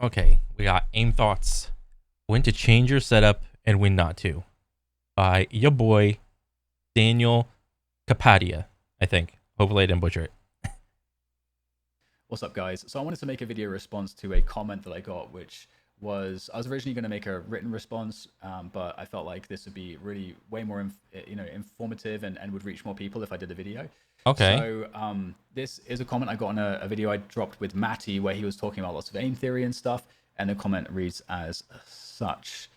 Okay, we got aim thoughts. When to change your setup and when not to. By your boy Daniel Capadia, I think. Hopefully I didn't butcher it. What's up, guys? So I wanted to make a video response to a comment that I got, which was I was originally going to make a written response, but I felt like this would be really way more, informative and would reach more people if I did a video. Okay. So this is a comment I got on a video I dropped with Matty, where he was talking about lots of aim theory and stuff, and the comment reads as such.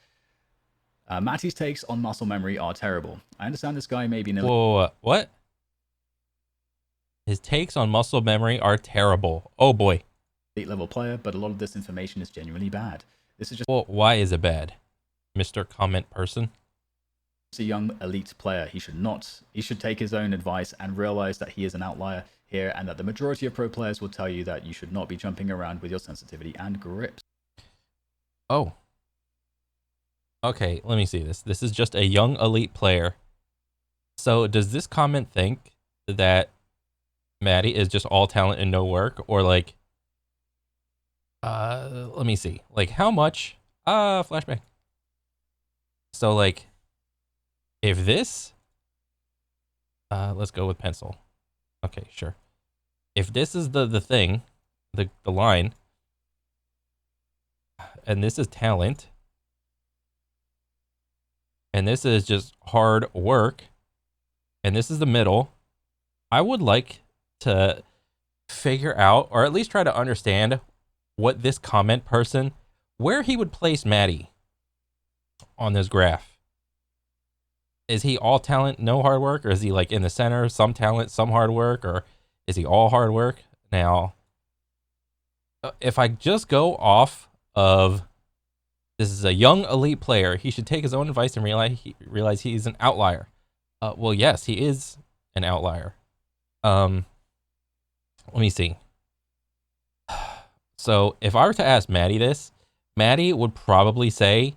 Matty's takes on muscle memory are terrible. I understand this guy may be an Whoa, what? His takes on muscle memory are terrible. Oh boy. elite level player, but a lot of this information is genuinely bad. This is just Well, why is it bad? Mr. Comment Person? a young elite player. He should take his own advice and realize that he is an outlier here, and that the majority of pro players will tell you that you should not be jumping around with your sensitivity and grips. Oh. Okay, let me see this. This is just a young elite player. So does this comment think that Maddie is just all talent and no work? Or like, let me see. Like how much? Flashback. So like, if this, let's go with pencil. Okay, sure. If this is the thing, the line, and this is talent, and this is just hard work, and this is the middle, I would like to figure out, or at least try to understand, what this comment person, where he would place Maddie on this graph. Is he all talent, no hard work, or is he like in the center, some talent, some hard work, or is he all hard work? Now, if I just go off of this is a young elite player, he should take his own advice and realize he's an outlier. Well, yes, he is an outlier. Let me see. So if I were to ask Maddie this, Maddie would probably say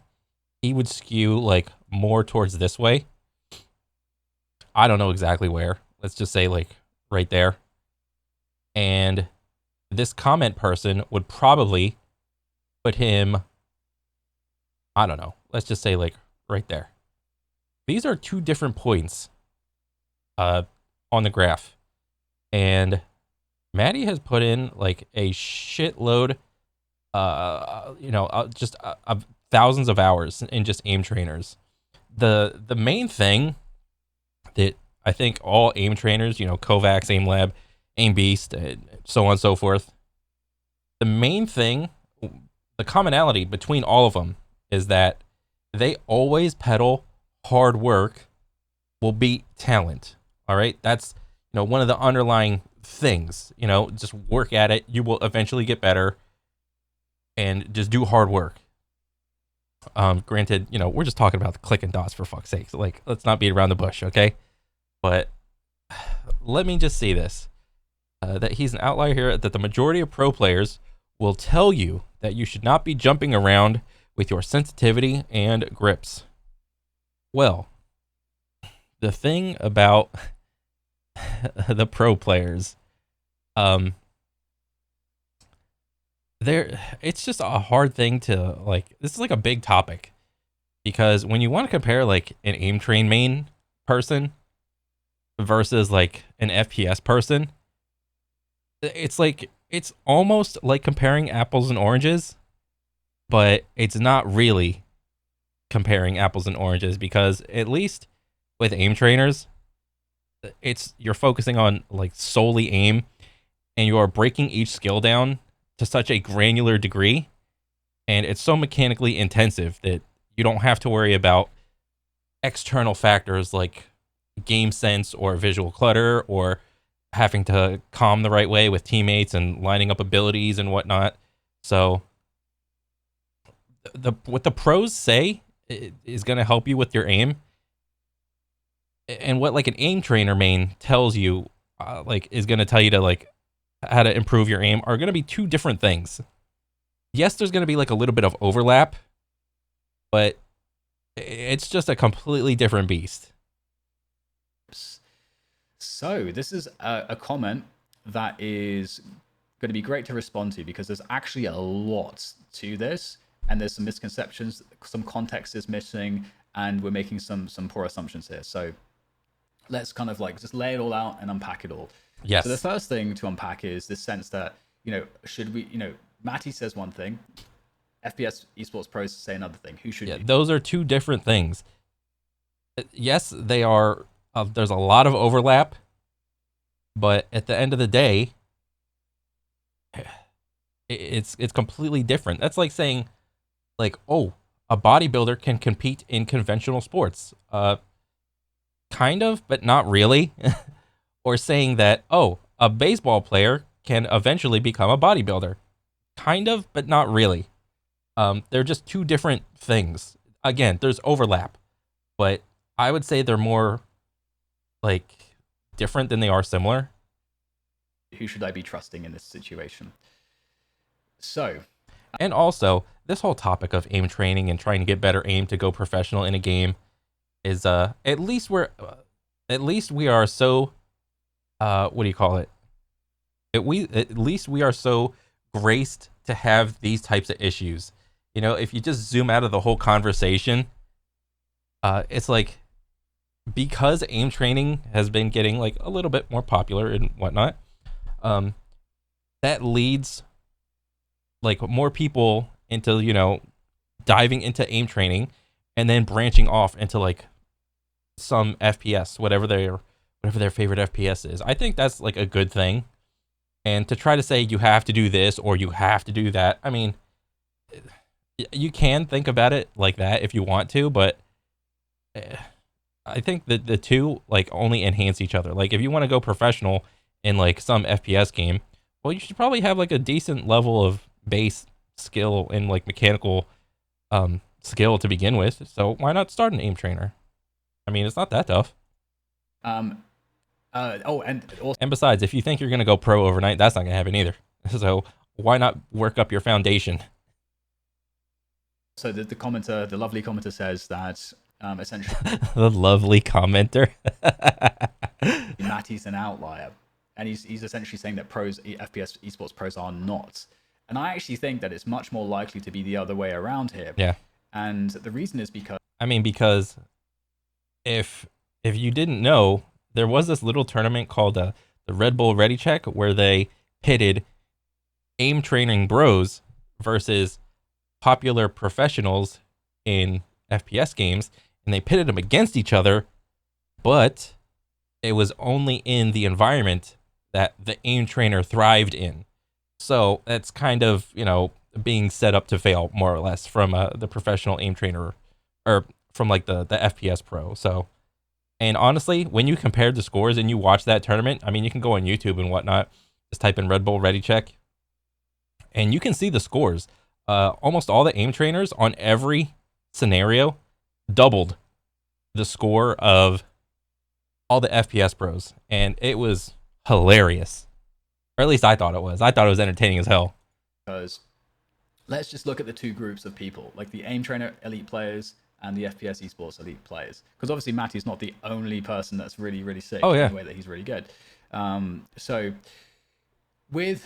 he would skew like more towards this way. I don't know exactly where. Let's just say like right there. And this comment person would probably put him, I don't know. Let's just say like right there. These are two different points on the graph. And Maddie has put in like a shitload, just thousands of hours in just aim trainers. The main thing that I think all aim trainers, Kovacs, Aim Lab, Aim Beast, so on and so forth. The main thing, the commonality between all of them is that they always pedal hard work will beat talent. All right, that's one of the underlying things. Just work at it. You will eventually get better, and just do hard work. Granted, we're just talking about the click and dots for fuck's sake. So, like, let's not beat around the bush, okay? But let me just say this: that he's an outlier here. That the majority of pro players will tell you that you should not be jumping around with your sensitivity and grips. Well, the thing about the pro players, it's just a hard thing to like. This is like a big topic because when you want to compare like an aim train main person versus like an FPS person, it's almost like comparing apples and oranges, but it's not really comparing apples and oranges because at least with aim trainers, you're focusing on like solely aim, and you are breaking each skill down to such a granular degree, and it's so mechanically intensive that you don't have to worry about external factors like game sense or visual clutter or having to calm the right way with teammates and lining up abilities and whatnot. So what the pros say is going to help you with your aim, and what like an aim trainer main tells you like is going to tell you to like how to improve your aim are going to be two different things. Yes, there's going to be like a little bit of overlap, but it's just a completely different beast. So this is a comment that is going to be great to respond to, because there's actually a lot to this, and there's some misconceptions, some context is missing, and we're making some poor assumptions here. So let's kind of like just lay it all out and unpack it all. Yes. So the first thing to unpack is this sense that, should we, Matty says one thing, FPS esports pros say another thing. Who should be? Those are two different things. Yes, they are. There's a lot of overlap, but at the end of the day, it's completely different. That's like saying, like, oh, a bodybuilder can compete in conventional sports. Kind of, but not really. Or saying that, oh, a baseball player can eventually become a bodybuilder. Kind of, but not really. They're just two different things. Again, there's overlap, but I would say they're more like different than they are similar. Who should I be trusting in this situation? So, and also this whole topic of aim training and trying to get better aim to go professional in a game is at least we are so what do you call it? At least we are so graced to have these types of issues. If you just zoom out of the whole conversation, it's like, because aim training has been getting like a little bit more popular and whatnot, that leads like more people into diving into aim training and then branching off into like some FPS, whatever their favorite FPS is. I think that's like a good thing. And to try to say you have to do this or you have to do that, I mean, you can think about it like that if you want to, but I think that the two like only enhance each other. Like if you want to go professional in like some FPS game, well, you should probably have like a decent level of base skill and like mechanical skill to begin with. So why not start an aim trainer? I mean, it's not that tough. And besides, if you think you're gonna go pro overnight, that's not gonna happen either. So why not work up your foundation? So the commenter, the lovely commenter, says that essentially the lovely commenter. Matty's an outlier, and he's essentially saying that FPS esports pros are not. And I actually think that it's much more likely to be the other way around here. Yeah. And the reason is because if you didn't know, there was this little tournament called the Red Bull Ready Check where they pitted aim training bros versus popular professionals in FPS games, and they pitted them against each other, but it was only in the environment that the aim trainer thrived in. So that's kind of, being set up to fail more or less from the professional aim trainer, or from like the FPS pro. So, and honestly, when you compared the scores and you watch that tournament, I mean, you can go on YouTube and whatnot, just type in Red Bull Ready Check, and you can see the scores. Almost all the aim trainers on every scenario doubled the score of all the FPS pros, and it was hilarious. Or at least I thought it was. I thought it was entertaining as hell. Because let's just look at the two groups of people, like the aim trainer elite players and the FPS esports elite players. Because obviously Matty's not the only person that's really, really sick in the way that he's really good. So with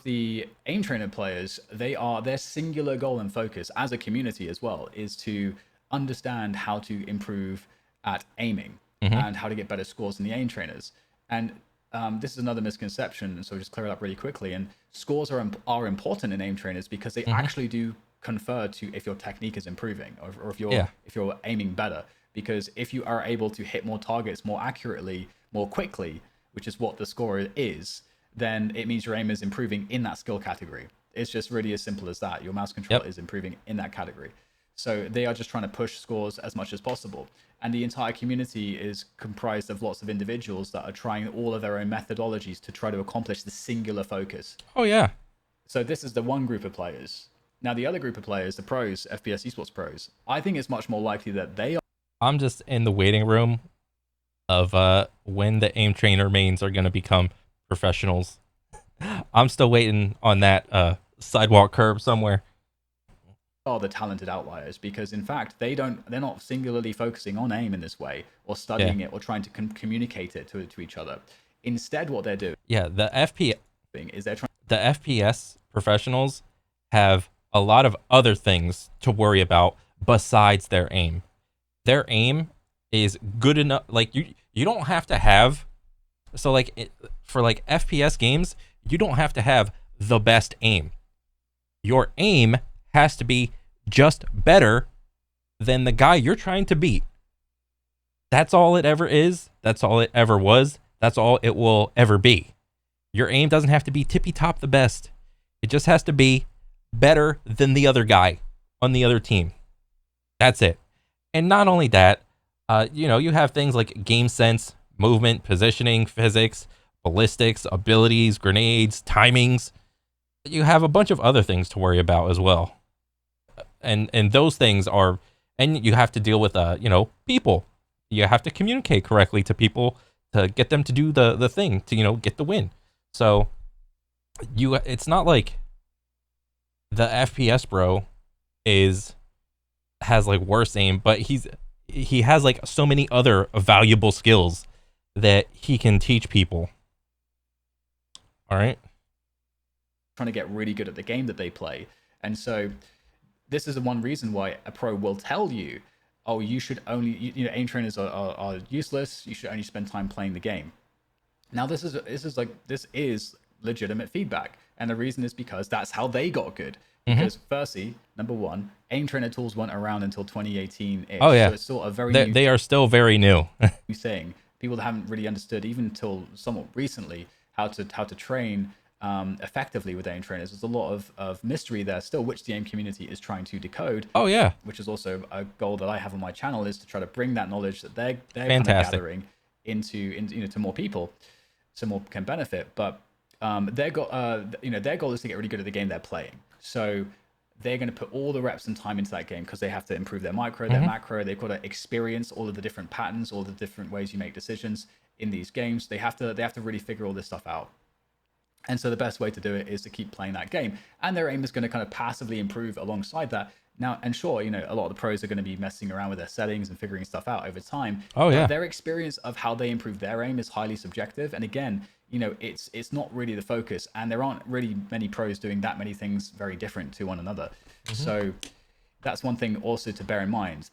the aim trainer players, their singular goal and focus as a community as well is to understand how to improve at aiming and how to get better scores in the aim trainers. And this is another misconception, so just clear it up really quickly. And scores are important in aim trainers because they actually do confer to if your technique is improving or if you're aiming better. Because if you are able to hit more targets more accurately, more quickly, which is what the score is, then it means your aim is improving in that skill category. It's just really as simple as that. Your mouse control is improving in that category. So they are just trying to push scores as much as possible. And the entire community is comprised of lots of individuals that are trying all of their own methodologies to try to accomplish the singular focus. Oh, yeah. So this is the one group of players. Now, the other group of players, the pros, FPS esports pros, I think it's much more likely that they are... I'm just in the waiting room of when the aim trainer mains are going to become professionals. I'm still waiting on that sidewalk curb somewhere. Are the talented outliers, because in fact they're not singularly focusing on aim in this way or studying it or trying to communicate it to each other. Instead, what they're doing the FPS is they're trying the FPS professionals have a lot of other things to worry about besides their aim. Their aim is good enough. Like you don't have to have. So like for like FPS games, you don't have to have the best aim. Your aim has to be just better than the guy you're trying to beat. That's all it ever is. That's all it ever was. That's all it will ever be. Your aim doesn't have to be tippy top the best. It just has to be better than the other guy on the other team. That's it. And not only that, you have things like game sense, movement, positioning, physics, ballistics, abilities, grenades, timings. You have a bunch of other things to worry about as well. And those things are, and you have to deal with, people. You have to communicate correctly to people to get them to do the thing to, get the win. So it's not like the FPS bro has like worse aim, but he has like so many other valuable skills that he can teach people. All right. Trying to get really good at the game that they play. And so this is the one reason why a pro will tell you, oh, you should only, aim trainers are useless. You should only spend time playing the game. Now, this is legitimate feedback. And the reason is because that's how they got good. Because firstly, number one, aim trainer tools weren't around until 2018-ish. Oh, yeah. So it's still a very they are still very new. thing. People that haven't really understood, even until somewhat recently, how to train effectively with aim trainers. There's a lot of mystery there still, which the aim community is trying to decode. Oh yeah. Which is also a goal that I have on my channel, is to try to bring that knowledge that they're kind of gathering into to more people, so more can benefit. But their goal is to get really good at the game they're playing. So they're going to put all the reps and time into that game because they have to improve their micro, their macro. They've got to experience all of the different patterns, all the different ways you make decisions in these games. They have to really figure all this stuff out. And so the best way to do it is to keep playing that game. And their aim is going to kind of passively improve alongside that. Now, and sure, a lot of the pros are going to be messing around with their settings and figuring stuff out over time. Oh yeah. But their experience of how they improve their aim is highly subjective. And again, it's not really the focus, and there aren't really many pros doing that many things very different to one another. So that's one thing also to bear in mind.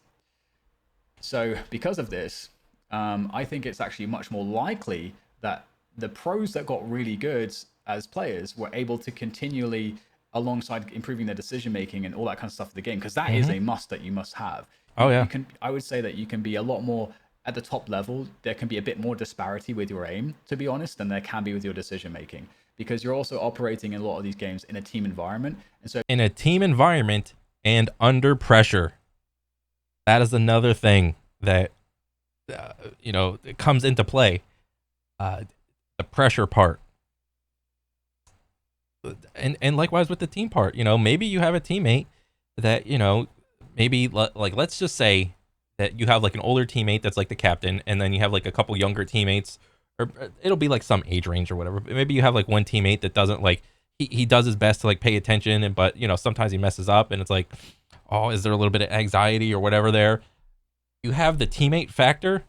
So because of this, I think it's actually much more likely that the pros that got really good as players were able to continually, alongside improving their decision making and all that kind of stuff of the game, because that is a must that you must have. Oh yeah. I would say that you can be a lot more at the top level. There can be a bit more disparity with your aim, to be honest, than there can be with your decision making, because you're also operating in a lot of these games in a team environment. And so in a team environment and under pressure, that is another thing that it comes into play. The pressure part. And likewise with the team part, maybe you have a teammate that, maybe like, let's just say that you have like an older teammate that's like the captain, and then you have like a couple younger teammates, or it'll be like some age range or whatever. But maybe you have like one teammate that doesn't like, he does his best to like pay attention, but sometimes he messes up, and it's like, oh, is there a little bit of anxiety or whatever there? You have the teammate factor,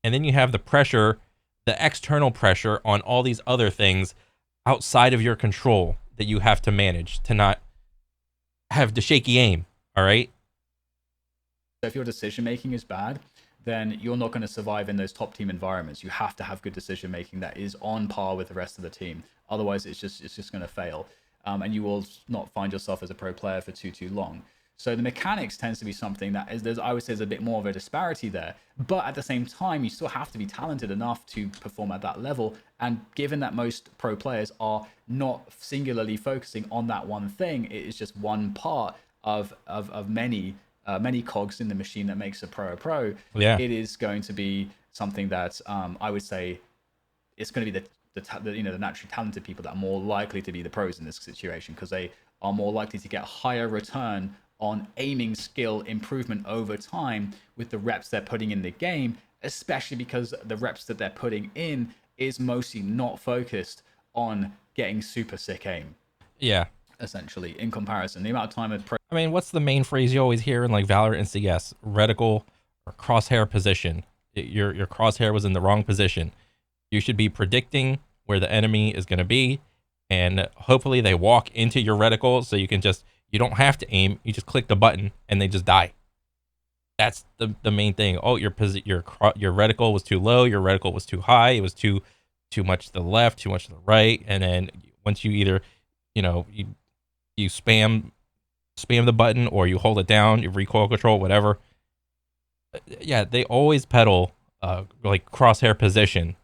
and then you have the pressure, the external pressure on all these other things outside of your control that you have to manage to not have the shaky aim. All right. So if your decision making is bad, then you're not going to survive in those top team environments. You have to have good decision making that is on par with the rest of the team. Otherwise, it's just going to fail, and you will not find yourself as a pro player for too long. So the mechanics tends to be something that is, I would say, there's a bit more of a disparity there. But at the same time, you still have to be talented enough to perform at that level. And given that most pro players are not singularly focusing on that one thing, it is just one part of many cogs in the machine that makes a pro. Yeah. It is going to be something that I would say it's going to be the naturally talented people that are more likely to be the pros in this situation, because they are more likely to get higher return on aiming skill improvement over time with the reps they're putting in the game, especially because the reps that they're putting in is mostly not focused on getting super sick aim. Yeah. Essentially, in comparison, the amount of time I mean, what's the main phrase you always hear in like Valorant and CS? Reticle or crosshair position. Your crosshair was in the wrong position. You should be predicting where the enemy is going to be and hopefully they walk into your reticle so you don't have to aim. You just click the button and they just die. That's the main thing. Oh, your reticle was too low, your reticle was too high, it was too much to the left, too much to the right, and then once you either, you spam the button or you hold it down, you recoil control, whatever. Yeah, they always pedal like crosshair position.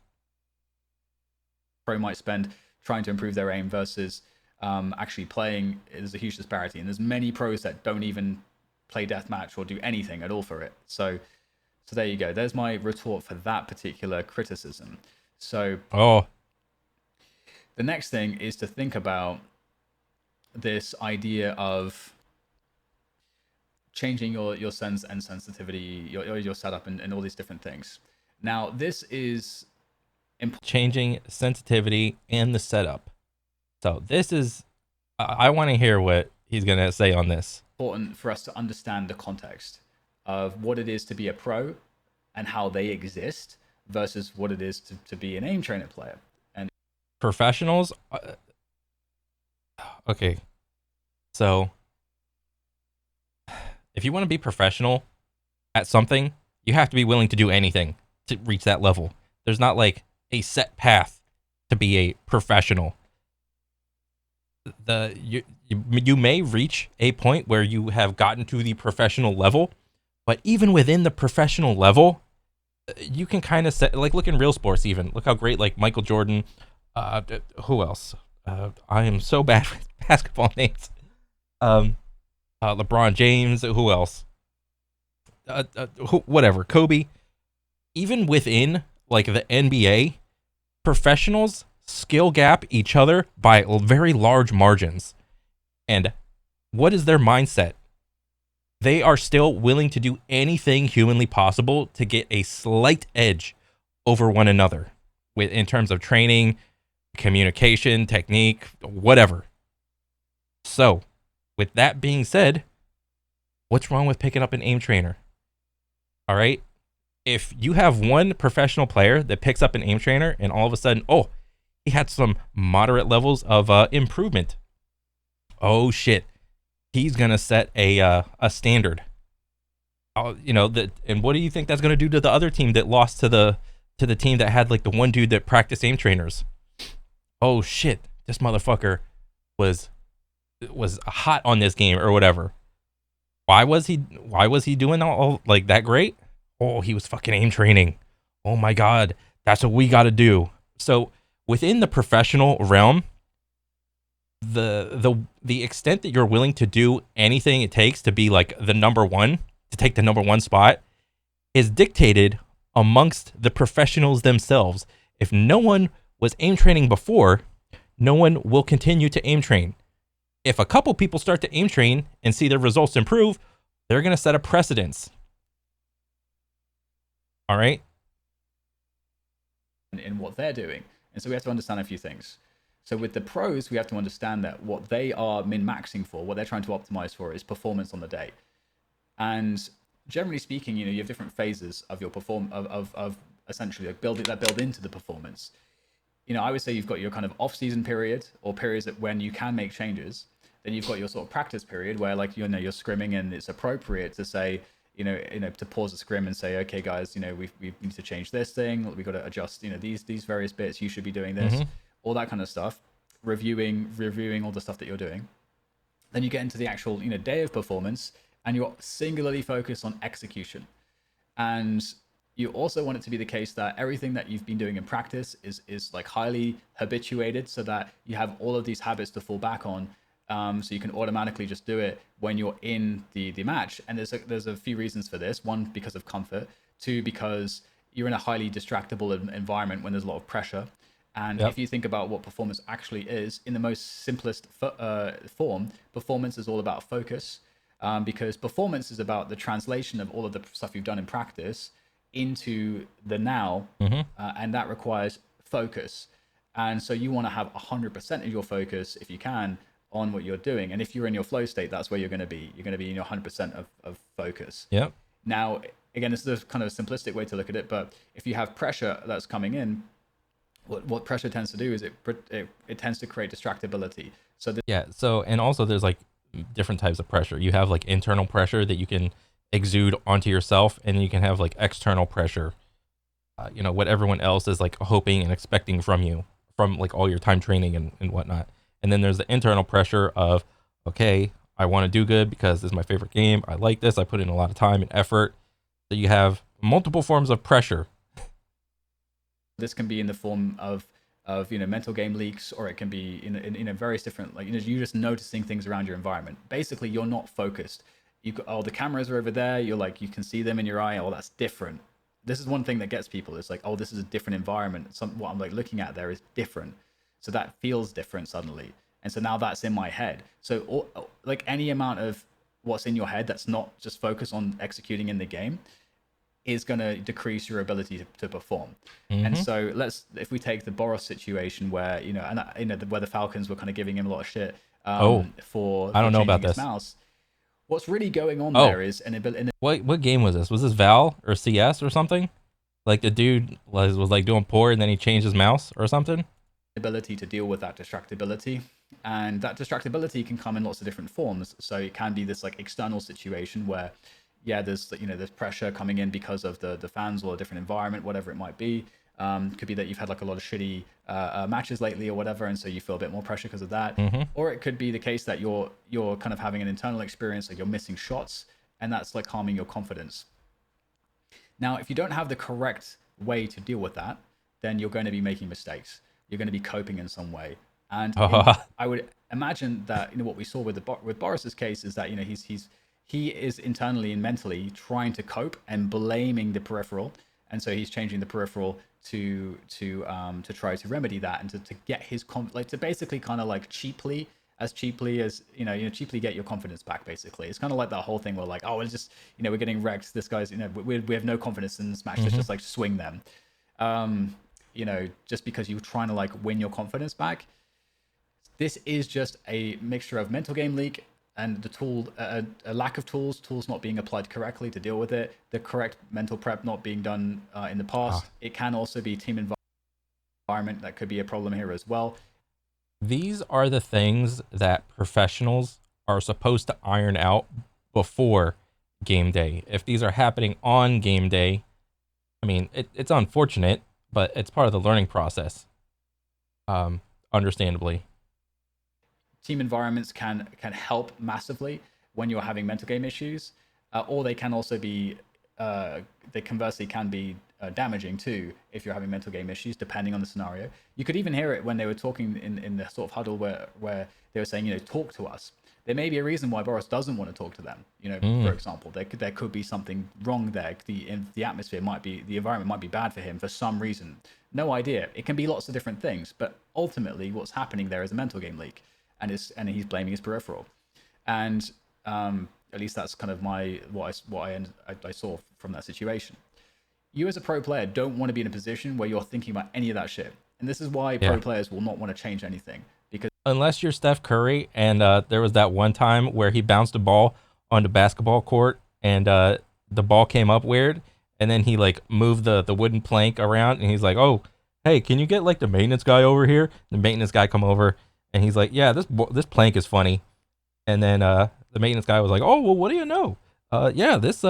Pro might spend trying to improve their aim versus actually playing. There's a huge disparity, and there's many pros that don't even play deathmatch or do anything at all for it. So there you go. There's my retort for that particular criticism. So the next thing is to think about this idea of changing your sense and sensitivity, your setup, and all these different things. Now, this is changing sensitivity and the setup. So this is, I want to hear what he's going to say on this. Important for us to understand the context of what it is to be a pro and how they exist versus what it is to be an aim trainer player. And professionals, okay, so if you want to be professional at something, you have to be willing to do anything to reach that level. There's not like a set path to be a professional. You may reach a point where you have gotten to the professional level, but even within the professional level, you can kind of set, like, look in real sports. Even look how great, like, Michael Jordan, who else, I am so bad with basketball names, LeBron James, who else, whatever, Kobe. Even within, like, the NBA, professionals skill gap each other by very large margins. And what is their mindset? They are still willing to do anything humanly possible to get a slight edge over one another in terms of training, communication, technique, whatever. So, with that being said, what's wrong with picking up an aim trainer? All right? If you have one professional player that picks up an aim trainer and all of a sudden, oh, he had some moderate levels of improvement. Oh shit, he's gonna set a standard. And what do you think that's gonna do to the other team that lost to the team that had, like, the one dude that practiced aim trainers? Oh shit, this motherfucker was hot on this game or whatever. Why was he doing all like that great? Oh, he was fucking aim training. Oh my god, that's what we got to do. So within the professional realm, the extent that you're willing to do anything it takes to be, like, the number one, to take the number one spot, is dictated amongst the professionals themselves. If no one was aim training before, no one will continue to aim train. If a couple people start to aim train and see their results improve, they're going to set a precedence. All right? in what they're doing. And so we have to understand a few things. So with the pros, we have to understand that what they are min-maxing for, what they're trying to optimize for, is performance on the day. And generally speaking, you have different phases of your of essentially, like, build into the performance. I would say you've got your kind of off-season period, or periods when you can make changes. Then you've got your sort of practice period where, like, you're scrimming, and it's appropriate to say, to pause the scrim and say, okay, guys, we need to change this thing. We've got to adjust, these various bits. You should be doing this, all that kind of stuff. Reviewing all the stuff that you're doing. Then you get into the actual, day of performance, and you're singularly focused on execution. And you also want it to be the case that everything that you've been doing in practice is like highly habituated, so that you have all of these habits to fall back on. So you can automatically just do it when you're in the match. And there's a few reasons for this. One, because of comfort. Two, because you're in a highly distractible environment when there's a lot of pressure. And if you think about what performance actually is, in the most simplest form, performance is all about focus. Because performance is about the translation of all of the stuff you've done in practice into the now. And that requires focus. And so you want to have 100% of your focus, if you can, on what you're doing. And if you're in your flow state, that's where you're going to be. You're going to be in your 100% of focus. Yep. Now, again, this is a kind of a simplistic way to look at it, but if you have pressure that's coming in, what pressure tends to do is it tends to create distractibility. So Yeah. So, and also there's like different types of pressure. You have like internal pressure that you can exude onto yourself, and you can have like external pressure. You know, what everyone else is like hoping and expecting from you, from like all your time training and whatnot. And then there's the internal pressure of, okay, I want to do good because this is my favorite game. I like this. I put in a lot of time and effort. So you have multiple forms of pressure. this can be in the form of mental game leaks, or it can be in a various different, like, you're just noticing things around your environment. Basically, you're not focused. The cameras are over there. You're like, you can see them in your eye. Oh, that's different. This is one thing that gets people. It's like, oh, this is a different environment. What I'm like looking at there is different. So that feels different suddenly. And so now that's in my head. So like any amount of what's in your head that's not just focused on executing in the game is going to decrease your ability to perform. And so if we take the Boros situation where, where the Falcons were kind of giving him a lot of shit for I don't know about changing his this. mouse. What's really going on there is an ability. What game was this? Was this Val or CS or something? Like the dude was like doing poor and then he changed his mouse or something? Ability to deal with that distractibility, and that distractibility can come in lots of different forms. So it can be this like external situation where there's pressure coming in because of the fans or a different environment, whatever it might be. Could be that you've had like a lot of shitty matches lately or whatever, and so you feel a bit more pressure because of that. Or it could be the case that you're kind of having an internal experience, like you're missing shots, and that's like harming your confidence. Now, if you don't have the correct way to deal with that, then you're going to be making mistakes. You're going to be coping in some way. And I would imagine that what we saw with Boris's case is that he is internally and mentally trying to cope and blaming the peripheral, and so he's changing the peripheral to try to remedy that, and to get his to basically kind of like cheaply cheaply get your confidence back. Basically, it's kind of like that whole thing where like, oh, it's just we're getting wrecked. This guy's we have no confidence in this match. Let's just like swing them. Just because you're trying to like win your confidence back. This is just a mixture of mental game leak and the tool, a lack of tools not being applied correctly to deal with it, the correct mental prep not being done in the past. It can also be team environment that could be a problem here as well. These are the things that professionals are supposed to iron out before game day. If these are happening on game day, I mean, it's unfortunate, but it's part of the learning process, understandably. Team environments can help massively when you're having mental game issues, or they can also be, they conversely can be damaging too if you're having mental game issues, depending on the scenario. You could even hear it when they were talking in the sort of huddle where they were saying, talk to us. There may be a reason why Boros doesn't want to talk to them. For example, there could be something wrong there. The atmosphere might be, the environment might be bad for him for some reason. No idea. It can be lots of different things, but ultimately what's happening there is a mental game leak, and he's blaming his peripheral. And at least that's kind of what I saw from that situation. You as a pro player don't want to be in a position where you're thinking about any of that shit. And this is why pro players will not want to change anything. Because unless you're Steph Curry, and there was that one time where he bounced a ball on the basketball court, and the ball came up weird, and then he like moved the wooden plank around, and he's like, oh, hey, can you get like the maintenance guy over here? The maintenance guy come over, and he's like, yeah, this plank is funny. And then the maintenance guy was like, oh, well, what do you know? Yeah, this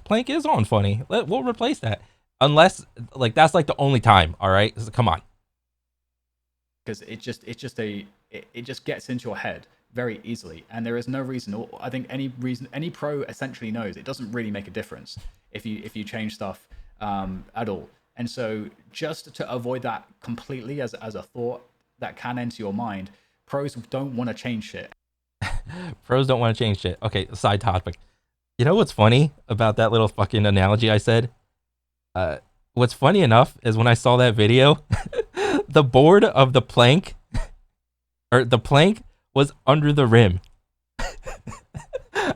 plank is on funny. We'll replace that. Unless like that's like the only time. All right, come on. Because it just gets into your head very easily, and there is no reason. I think any pro essentially knows it doesn't really make a difference if you change stuff at all. And so just to avoid that completely as a thought that can enter your mind, pros don't want to change shit. Pros don't want to change shit. Okay, side topic. You know what's funny about that little fucking analogy I said? What's funny enough is when I saw that video, the board of the plank, or the plank, was under the rim.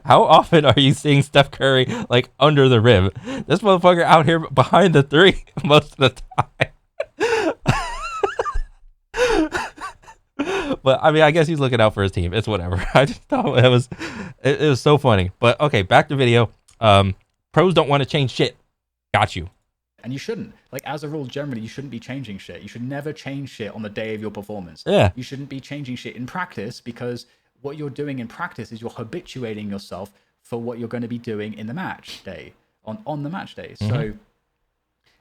How often are you seeing Steph Curry like under the rim? This motherfucker out here behind the three most of the time. But I mean, I guess he's looking out for his team. It's whatever. I just thought it was so funny. But okay, back to video. Pros don't want to change shit. Got you. And you shouldn't. Like, as a rule, generally, you shouldn't be changing shit. You should never change shit on the day of your performance. Yeah. You shouldn't be changing shit in practice, because what you're doing in practice is you're habituating yourself for what you're going to be doing in the match day, on the match day. So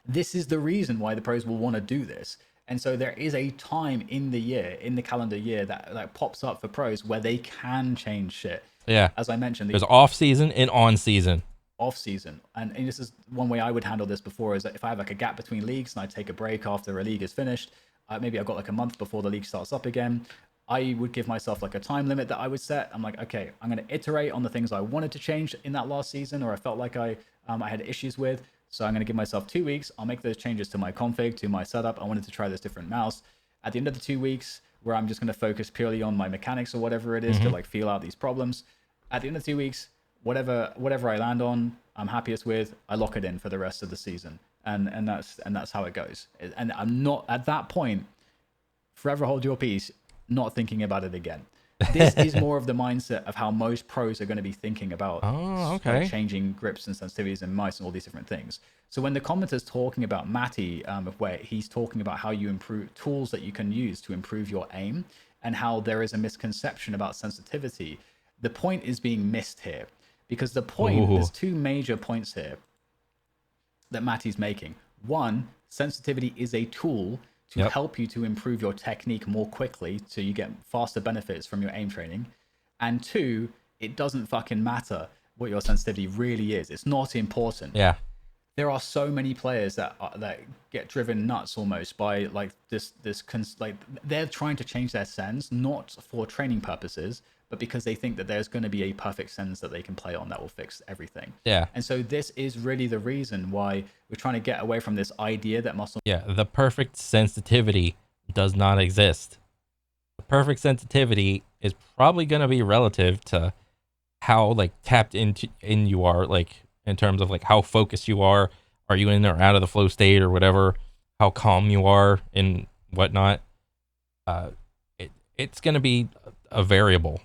this is the reason why the pros will want to do this. And so there is a time in the year, in the calendar year, that pops up for pros where they can change shit. Yeah. As I mentioned, there's off season and on season. Off season, and this is one way I would handle this before, is that if I have like a gap between leagues and I take a break after a league is finished, maybe I've got like a month before the league starts up again, I would give myself like a time limit that I would set. I'm like, okay, I'm going to iterate on the things I wanted to change in that last season, or I felt like I had issues with. So I'm going to give myself 2 weeks. I'll make those changes to my config, to my setup. I wanted to try this different mouse. At the end of the 2 weeks, where I'm just going to focus purely on my mechanics or whatever it is to like feel out these problems. At the end of 2 weeks, whatever I land on, I'm happiest with, I lock it in for the rest of the season. And that's how it goes. And I'm not, at that point, forever hold your peace, not thinking about it again. This is more of the mindset of how most pros are going to be thinking about like, changing grips and sensitivities and mice and all these different things. So when the commenter's talking about Matty, where he's talking about how you improve tools that you can use to improve your aim, and how there is a misconception about sensitivity, the point is being missed here. Because the point, there's two major points here that Matty's making. One, sensitivity is a tool to help you to improve your technique more quickly, so you get faster benefits from your aim training. And two, it doesn't fucking matter what your sensitivity really is. It's not important. Yeah. There are so many players that get driven nuts almost by like like they're trying to change their sens, not for training purposes, but because they think that there's going to be a perfect sens that they can play on that will fix everything. Yeah. And so this is really the reason why we're trying to get away from this idea that muscle. Yeah, the perfect sensitivity does not exist. The perfect sensitivity is probably going to be relative to how like tapped in you are, like in terms of like how focused you are. Are you in or out of the flow state or whatever? How calm you are and whatnot. It's going to be a variable.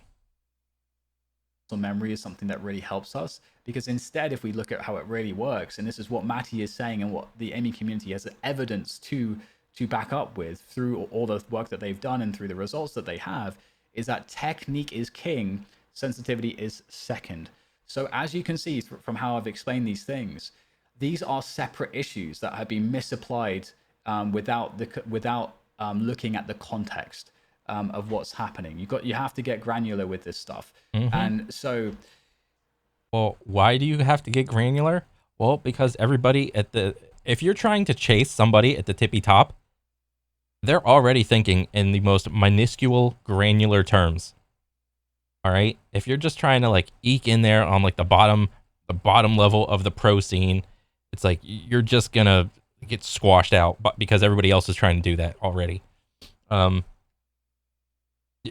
Memory is something that really helps us, because instead, if we look at how it really works, and this is what Matty is saying and what the aiming community has evidence to back up with through all the work that they've done and through the results that they have, is that technique is king, sensitivity is second. So as you can see from how I've explained these things, these are separate issues that have been misapplied without looking at the context of what's happening. You have to get granular with this stuff. And so, well, why do you have to get granular? Well, because everybody if you're trying to chase somebody at the tippy top, they're already thinking in the most minuscule granular terms. All right. If you're just trying to like eke in there on like the bottom level of the pro scene, it's like you're just gonna get squashed out, but because everybody else is trying to do that already.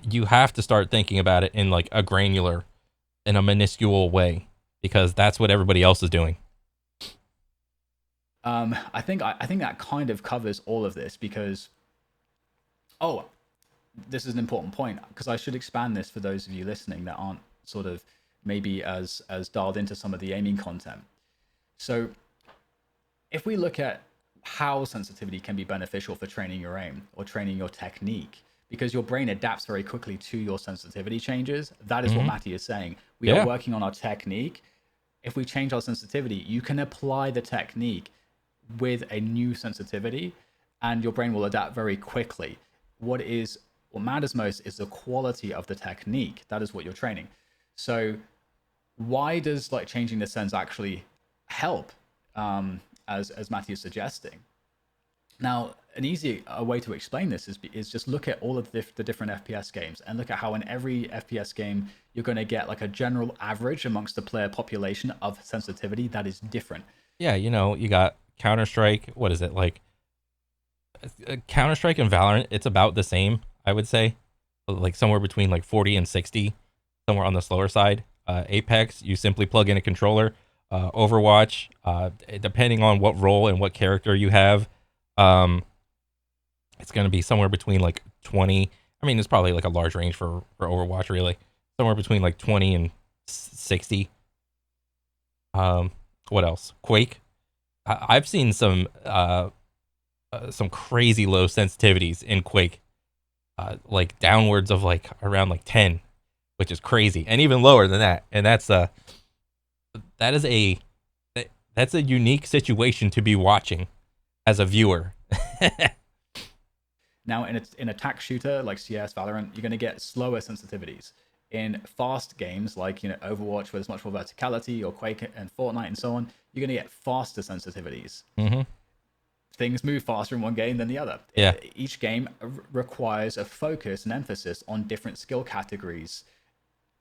You have to start thinking about it in like a granular, in a minuscule way, because that's what everybody else is doing. I think that kind of covers all of this, because this is an important point, because I should expand this for those of you listening that aren't sort of maybe as dialed into some of the aiming content. So if we look at how sensitivity can be beneficial for training your aim or training your technique, because your brain adapts very quickly to your sensitivity changes. That is what Matty is saying. We are working on our technique. If we change our sensitivity, you can apply the technique with a new sensitivity, and your brain will adapt very quickly. What matters most is the quality of the technique. That is what you're training. So why does like changing the sens actually help, as Matty is suggesting? Now, an easy way to explain this is just look at all of the different FPS games, and look at how in every FPS game you're going to get like a general average amongst the player population of sensitivity that is different. Yeah, you got Counter-Strike. What is it like? Counter-Strike and Valorant, it's about the same, I would say, like somewhere between like 40 and 60, somewhere on the slower side. Apex, you simply plug in a controller. Overwatch, depending on what role and what character you have, it's going to be somewhere between like 20. I mean, it's probably like a large range for Overwatch, really. Somewhere between like 20 and 60. What else? Quake. I've seen some crazy low sensitivities in Quake, like downwards of like around like 10, which is crazy, and even lower than that. And that is a that's a unique situation to be watching as a viewer. Now, in attack shooter like CS, Valorant, you're going to get slower sensitivities. In fast games like Overwatch, where there's much more verticality, or Quake and Fortnite and so on, you're going to get faster sensitivities. Mm-hmm. Things move faster in one game than the other. Yeah. Each game requires a focus and emphasis on different skill categories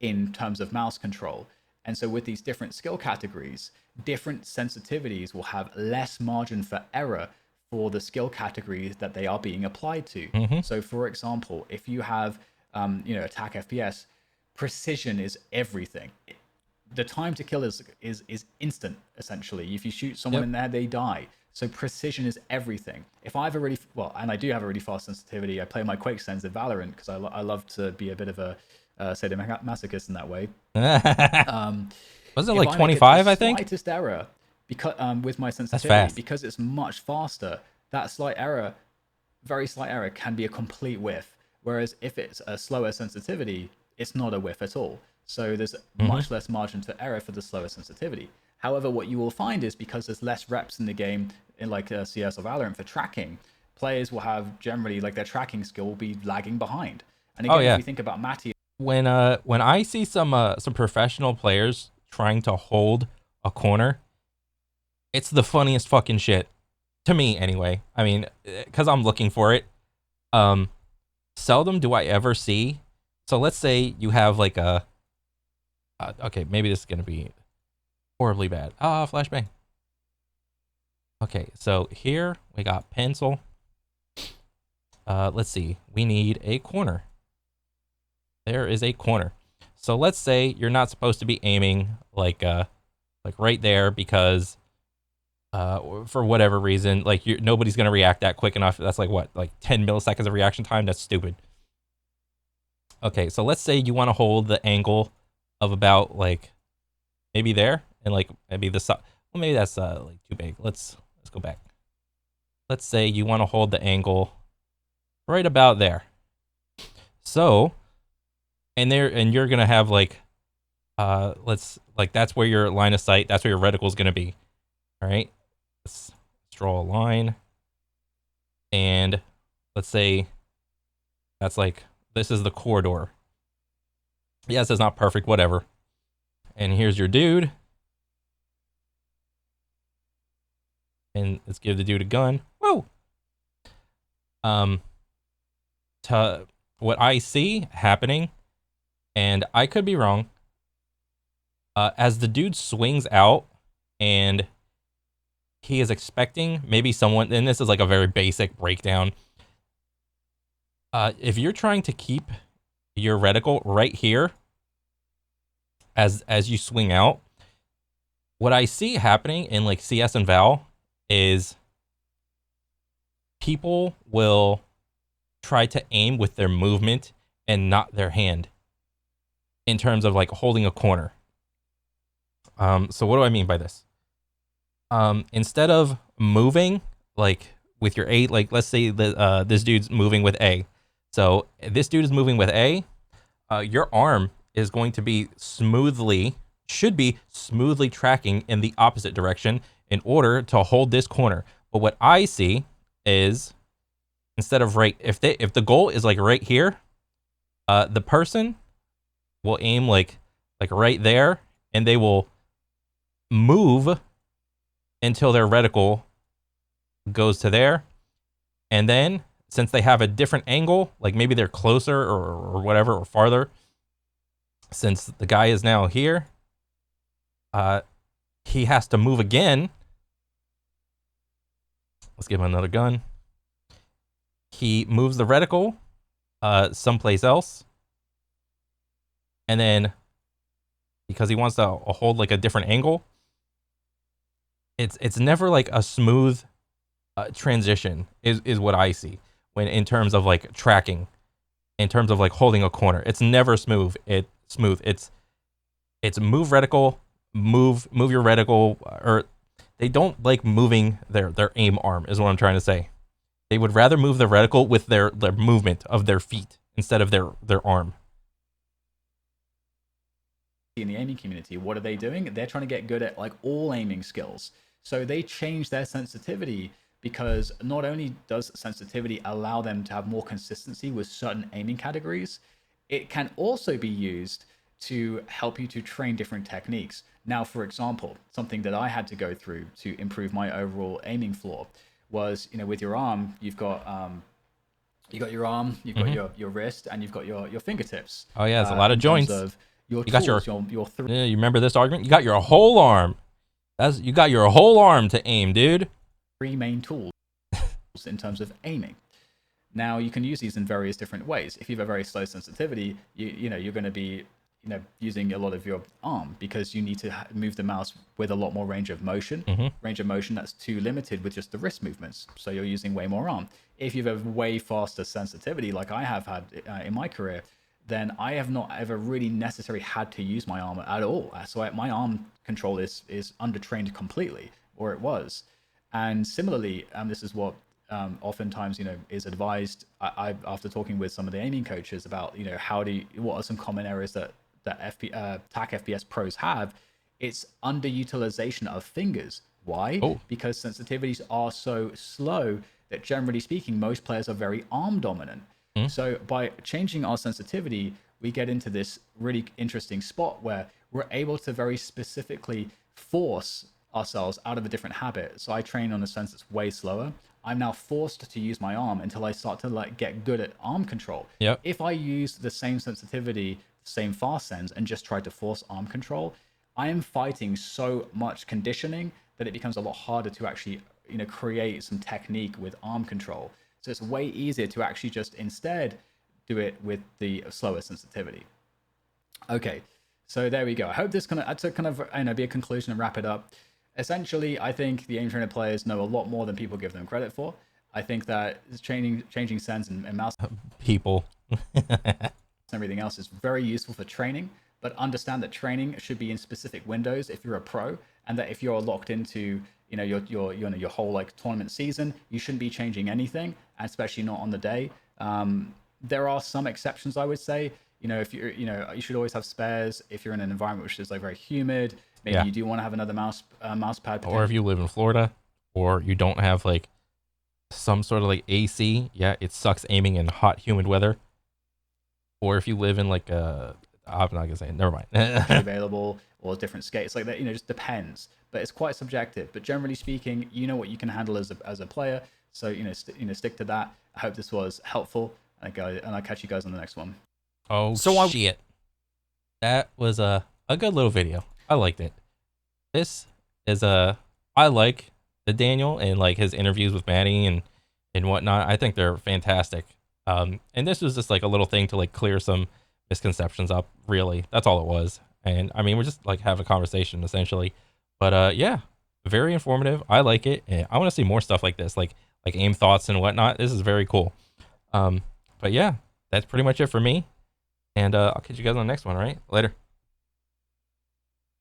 in terms of mouse control. And so with these different skill categories, different sensitivities will have less margin for error for the skill categories that they are being applied to. Mm-hmm. So for example, if you have attack FPS, precision is everything. The time to kill is instant, essentially. If you shoot someone in there, they die. So precision is everything. If I have a really and I do have a really fast sensitivity, I play my Quake Sense in Valorant because I love to be a bit of a sadomasochist in that way. Was it like 25? I think slightest error because with my sensitivity, because it's much faster. That slight error, very slight error, can be a complete whiff. Whereas if it's a slower sensitivity, it's not a whiff at all. So there's much less margin to error for the slower sensitivity. However, what you will find is because there's less reps in the game, in like CS or Valorant for tracking, players will have generally like their tracking skill will be lagging behind. And again, if we think about Matty, when I see some professional players trying to hold a corner, it's the funniest fucking shit to me, anyway. I mean, because I'm looking for it. Seldom do I ever see. So let's say you have like a. Okay, maybe this is gonna be horribly bad. Flashbang. Okay, so here we got pencil. Let's see. We need a corner. There is a corner. So let's say you're not supposed to be aiming like right there because for whatever reason, like nobody's gonna react that quick enough. That's like what, like 10 milliseconds of reaction time? That's stupid. Okay, so let's say you want to hold the angle of about like maybe there, and like maybe the well, maybe that's like too big. Let's go back. Let's say you want to hold the angle right about there. So, and you're gonna have like that's where your line of sight, that's where your reticle is gonna be. All right, let's draw a line, and let's say that's like, this is the corridor. Yes, it's not perfect, whatever. And here's your dude. And let's give the dude a gun. Whoa! To what I see happening, and I could be wrong, as the dude swings out and he is expecting maybe someone, and this is like a very basic breakdown. If you're trying to keep your reticle right here as you swing out, what I see happening in like CS and Val is people will try to aim with their movement and not their hand in terms of like holding a corner. So what do I mean by this? Instead of moving like with your A, like let's say that this dude's moving with A. So this dude is moving with A. Your arm is going to be should be smoothly tracking in the opposite direction in order to hold this corner. But what I see is, instead of if the goal is like right here, the person will aim like right there, and they will move until their reticle goes to there, and then since they have a different angle, like maybe they're closer or whatever, or farther, since the guy is now here, he has to move again. Let's give him another gun. He moves the reticle someplace else, and then because he wants to hold like a different angle, it's never like a smooth transition is what I see when in terms of like tracking, in terms of like holding a corner. It's never smooth. It's move reticle, move your reticle, or they don't like moving their aim arm, is what I'm trying to say. They would rather move the reticle with their movement of their feet instead of their arm. In the aiming community, what are they doing? They're trying to get good at like all aiming skills. So they change their sensitivity, because not only does sensitivity allow them to have more consistency with certain aiming categories, it can also be used to help you to train different techniques. Now, for example, something that I had to go through to improve my overall aiming floor was, with your arm, you've got your arm, you've got your wrist, and you've got your fingertips. Oh yeah, it's a lot of joints. Your you tools, got yeah, you remember this argument? You got your whole arm. You got your whole arm to aim, dude. 3 main tools in terms of aiming. Now you can use these in various different ways. If you have a very slow sensitivity, you're going to be using a lot of your arm, because you need to move the mouse with a lot more range of motion. Range of motion that's too limited with just the wrist movements, so you're using way more arm. If you have a way faster sensitivity like I have had in my career, then I have not ever really necessarily had to use my arm at all. So my arm control is undertrained completely, or it was. And similarly, this is what oftentimes is advised. I after talking with some of the aiming coaches about what are some common areas that TAC FPS pros have. It's underutilization of fingers. Why? Because sensitivities are so slow that, generally speaking, most players are very arm dominant. So by changing our sensitivity, we get into this really interesting spot where we're able to very specifically force ourselves out of a different habit. So I train on a sense that's way slower. I'm now forced to use my arm until I start to get good at arm control. Yep. If I use the same sensitivity, same fast sends, and just try to force arm control, I am fighting so much conditioning that it becomes a lot harder to actually create some technique with arm control. So it's way easier to actually just instead do it with the slower sensitivity. Okay, so there we go. I hope this to be a conclusion and wrap it up. Essentially, I think the aim trainer players know a lot more than people give them credit for. I think that changing sends and mouse people and everything else is very useful for training, but understand that training should be in specific windows if you're a pro, and that if you're locked into your whole tournament season, you shouldn't be changing anything, especially not on the day. There are some exceptions, I would say. If you're, you should always have spares if you're in an environment which is very humid. Maybe you do want to have another mouse pad. Or if you live in Florida, or you don't have some sort of AC. Yeah, it sucks aiming in hot, humid weather. Or if you live in I'm not gonna say it. Never mind. Available, or different skates like that. Just depends. But it's quite subjective. But generally speaking, what you can handle as a player. So stick to that. I hope this was helpful. And I'll catch you guys on the next one. Oh, so shit. That was a good little video. I liked it. This is I like the Daniel and his interviews with Maddie and whatnot. I think they're fantastic. And this was just a little thing to clear some misconceptions up. Really, that's all it was. And I mean, we're just have a conversation essentially. But yeah, very informative. I like it. And I want to see more stuff like this, like aim thoughts and whatnot. This is very cool. But yeah, that's pretty much it for me. And I'll catch you guys on the next one, all right? Later.